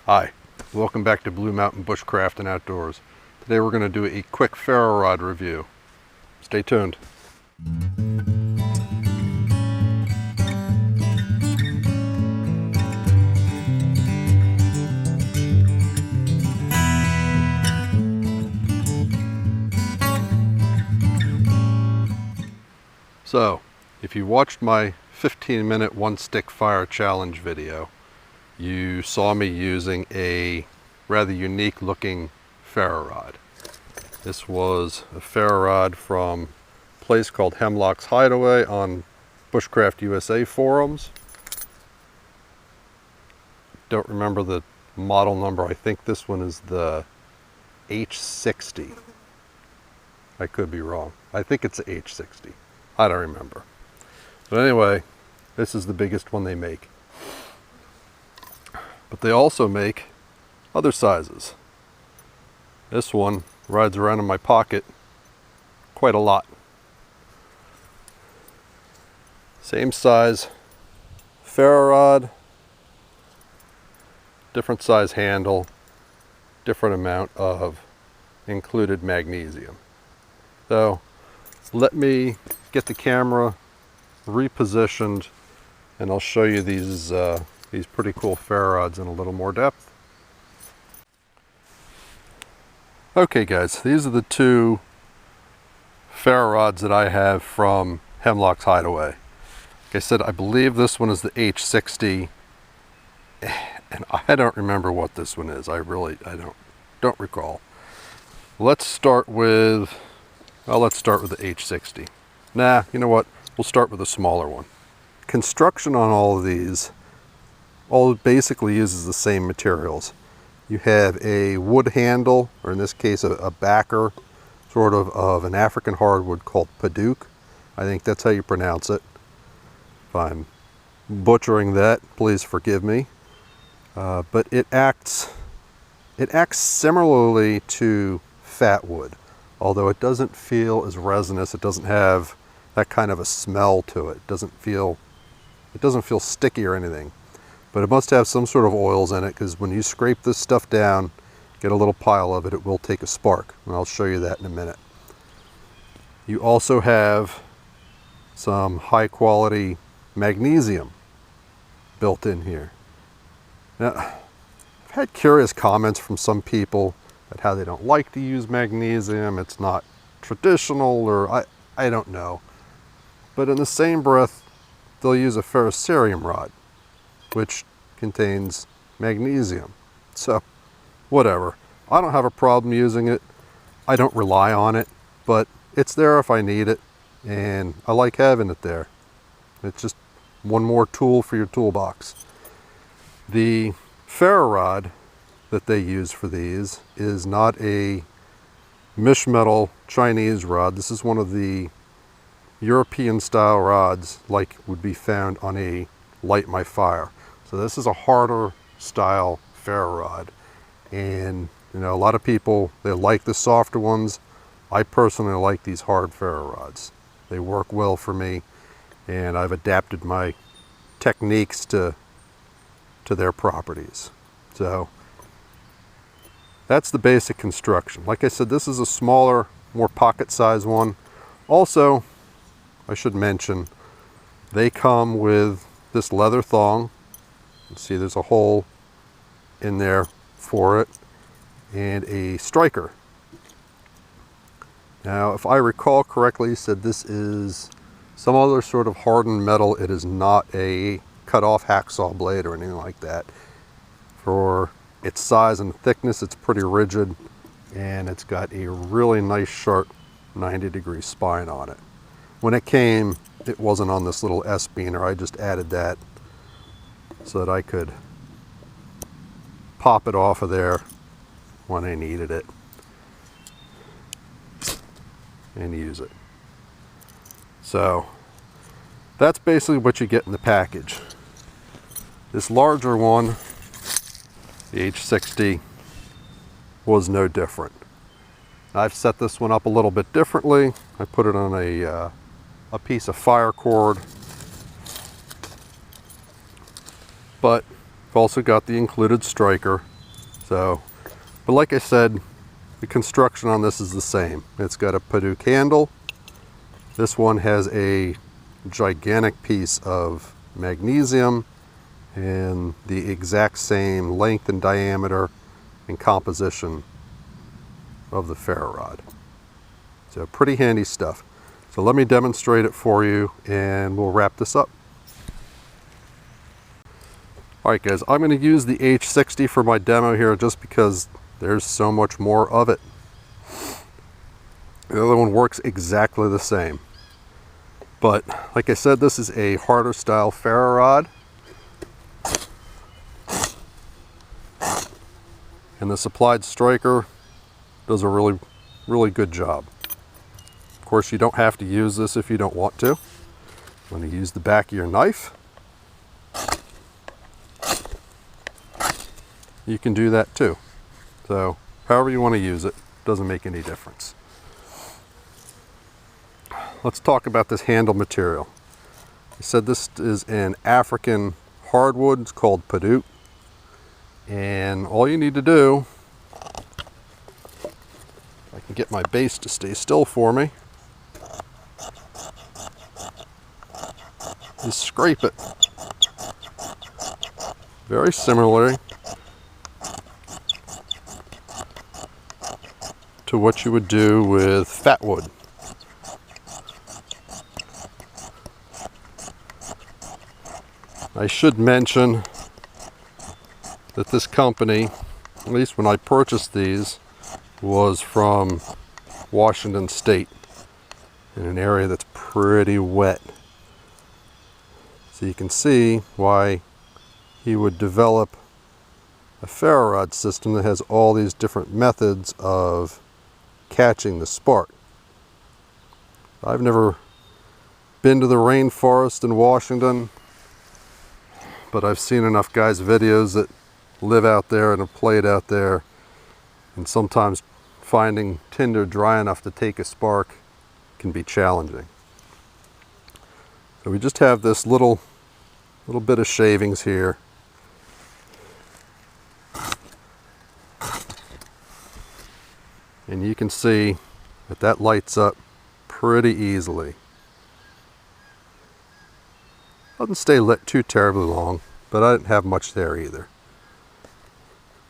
Hi, welcome back to Blue Mountain Bushcraft and Outdoors. Today we're going to do a quick ferro rod review. Stay tuned. So, if you watched my 15-minute one-stick fire challenge video, you saw me using a rather unique looking ferro rod. This was a ferro rod from a place called Hemlocks Hideaway on Bushcraft USA forums. Don't remember the model number. I think this one is the H60. I could be wrong. I think it's the H60. I don't remember. But anyway, this is the biggest one they make. But they also make other sizes. This one rides around in my pocket quite a lot. Same size ferro rod, different size handle, different amount of included magnesium. So let me get the camera repositioned and I'll show you these pretty cool ferro rods in a little more depth. Okay guys, these are the two ferro rods that I have from Hemlocks Hideaway. Like I said, I believe this one is the H60 and I don't remember what this one is. I don't recall. Let's start with the H60. Nah, you know what? We'll start with a smaller one. Construction on all of these all basically uses the same materials. You have a wood handle, or in this case a backer, sort of an African hardwood called Paduke. I think that's how you pronounce it. If I'm butchering that, please forgive me. But it acts similarly to fat wood, although it doesn't feel as resinous. It doesn't have that kind of a smell to it. It doesn't feel sticky or anything. But it must have some sort of oils in it, because when you scrape this stuff down, get a little pile of it, it will take a spark. And I'll show you that in a minute. You also have some high quality magnesium built in here. Now, I've had curious comments from some people about how they don't like to use magnesium. It's not traditional, or I don't know. But in the same breath, they'll use a ferrocerium rod, which contains magnesium. So, whatever. I don't have a problem using it. I don't rely on it, but it's there if I need it, and I like having it there. It's just one more tool for your toolbox. The ferro rod that they use for these is not a mish-metal Chinese rod. This is one of the European style rods like would be found on a Light My Fire. So this is a harder style ferro rod, and you know, a lot of people, they like the softer ones. I personally like these hard ferro rods. They work well for me, and I've adapted my techniques to their properties. So that's the basic construction. Like I said, this is a smaller, more pocket size one. Also, I should mention, they come with this leather thong. You see there's a hole in there for it, and a striker. Now, if I recall correctly, you said this is some other sort of hardened metal. It is not a cut-off hacksaw blade or anything like that. For its size and thickness, it's pretty rigid, and it's got a really nice sharp 90-degree spine on it. When it came, it wasn't on this little S-beaner. I just added that so that I could pop it off of there when I needed it and use it. So that's basically what you get in the package. This larger one, the H60, was no different. I've set this one up a little bit differently. I put it on a piece of fire cord, but I've also got the included striker. So, but like I said, the construction on this is the same. It's got a Paduc handle. This one has a gigantic piece of magnesium and the exact same length and diameter and composition of the ferro rod. So pretty handy stuff. So let me demonstrate it for you and we'll wrap this up. Alright guys, I'm going to use the H60 for my demo here just because there's so much more of it. The other one works exactly the same. But like I said, this is a harder style ferro rod. And the supplied striker does a really good job. Of course, you don't have to use this if you don't want to. I'm going to use the back of your knife. You can do that too. So however you want to use it, doesn't make any difference. Let's talk about this handle material. I said this is an African hardwood. It's called Paduc. And all you need to do, if I can get my base to stay still for me, is scrape it. Very similarly to what you would do with fat wood. I should mention that this company, at least when I purchased these, was from Washington State, in an area that's pretty wet. So you can see why he would develop a ferro rod system that has all these different methods of catching the spark. I've never been to the rainforest in Washington, but I've seen enough guys' videos that live out there and have played out there, and sometimes finding tinder dry enough to take a spark can be challenging. So we just have this little bit of shavings here. And you can see that that lights up pretty easily. Doesn't stay lit too terribly long, but I didn't have much there either.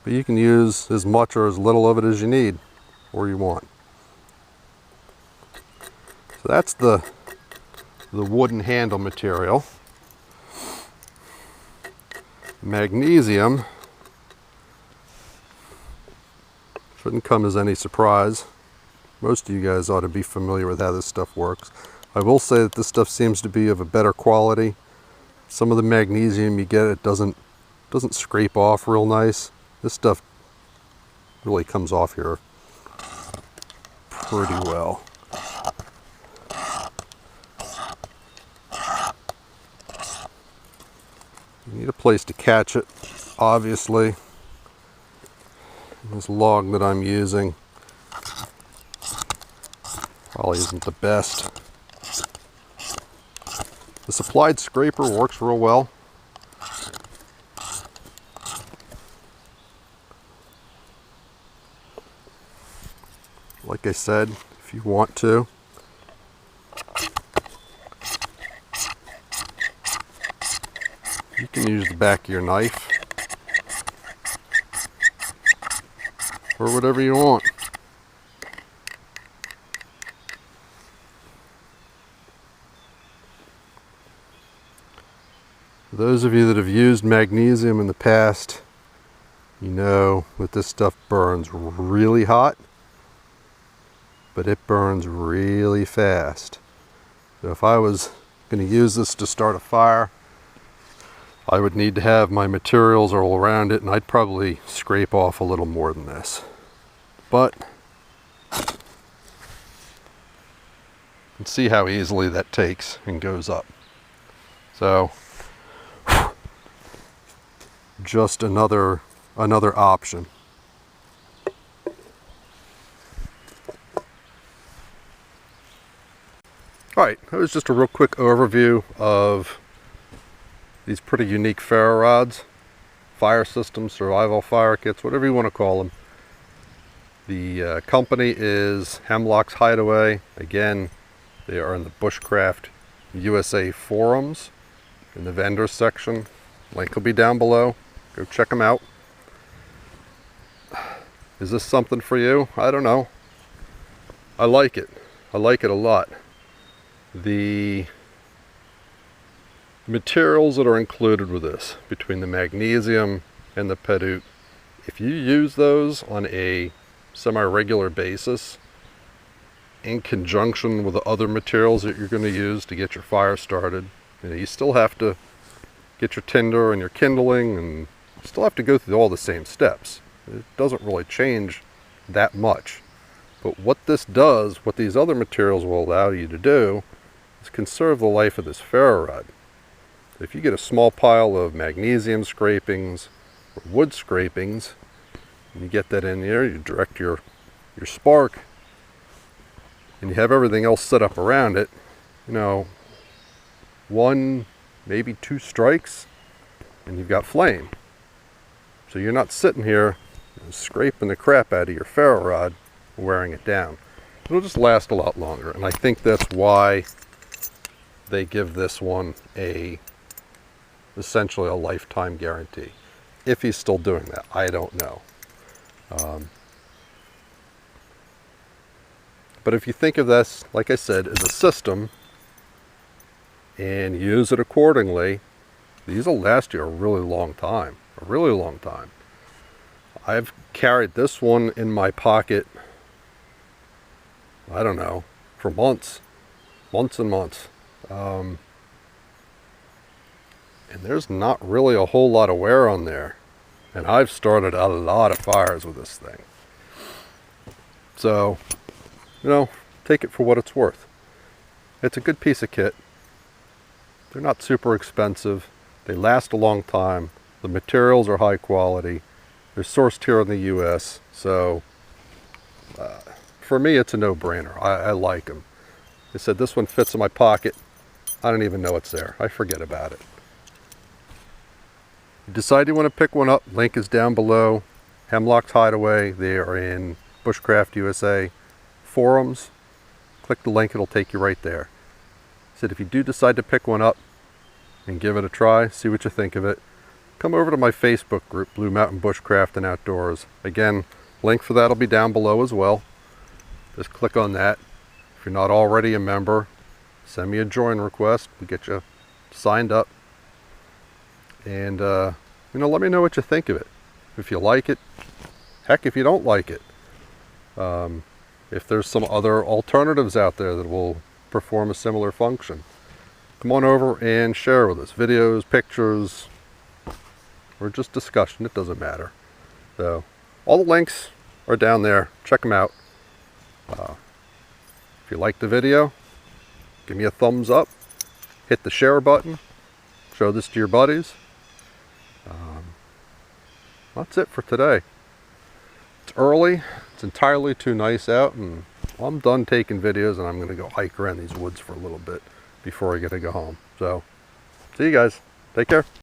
But you can use as much or as little of it as you need or you want. So that's the wooden handle material. Magnesium shouldn't come as any surprise. Most of you guys ought to be familiar with how this stuff works. I will say that this stuff seems to be of a better quality. Some of the magnesium you get, it doesn't scrape off real nice. This stuff really comes off here pretty well. You need a place to catch it, obviously. This log that I'm using probably isn't the best. The supplied scraper works real well. Like I said, if you want to, you can use the back of your knife or whatever you want. For those of you that have used magnesium in the past, you know that this stuff burns really hot, but it burns really fast. So if I was going to use this to start a fire, I would need to have my materials all around it, and I'd probably scrape off a little more than this. But you can see how easily that takes and goes up. So just another option. Alright, that was just a real quick overview of these pretty unique ferro rods. fire systems, survival fire kits, whatever you want to call them. The company is Hemlocks Hideaway. Again, they are in the Bushcraft USA forums in the vendor section. Link will be down below. Go check them out. Is this something for you? I don't know. I like it. I like it a lot. The materials that are included with this, between the magnesium and the pedute, if you use those on a semi-regular basis in conjunction with the other materials that you're going to use to get your fire started, you still have to get your tinder and your kindling, and you still have to go through all the same steps. It doesn't really change that much. But what this does, what these other materials will allow you to do, is conserve the life of this ferro rod. If you get a small pile of magnesium scrapings or wood scrapings, and you get that in there, you direct your spark, and you have everything else set up around it, one, maybe two strikes, and you've got flame. So you're not sitting here scraping the crap out of your ferro rod, wearing it down. It'll just last a lot longer, and I think that's why they give this one essentially a lifetime guarantee. If he's still doing that, I don't know. But if you think of this, like I said, as a system and use it accordingly, these will last you a really long time. A really long time. I've carried this one in my pocket, I don't know, for months and months. And there's not really a whole lot of wear on there. And I've started a lot of fires with this thing. So, take it for what it's worth. It's a good piece of kit. They're not super expensive. They last a long time. The materials are high quality. They're sourced here in the US. So, for me, it's a no-brainer. I like them. They said this one fits in my pocket. I don't even know it's there. I forget about it. You decide you want to pick one up, link is down below. Hemlocks Hideaway, they are in Bushcraft USA forums. Click the link, it'll take you right there. I said if you do decide to pick one up and give it a try, see what you think of it, come over to my Facebook group, Blue Mountain Bushcraft and Outdoors. Again, link for that will be down below as well. Just click on that. If you're not already a member, send me a join request. We'll get you signed up. And, let me know what you think of it. If you like it, heck, if you don't like it. If there's some other alternatives out there that will perform a similar function, come on over and share with us. Videos, pictures, or just discussion, it doesn't matter. So, all the links are down there. Check them out. If you like the video, give me a thumbs up. Hit the share button. Show this to your buddies. That's it for today. It's early. It's entirely too nice out, and I'm done taking videos, and I'm going to go hike around these woods for a little bit before I get to go home. So, see you guys. Take care.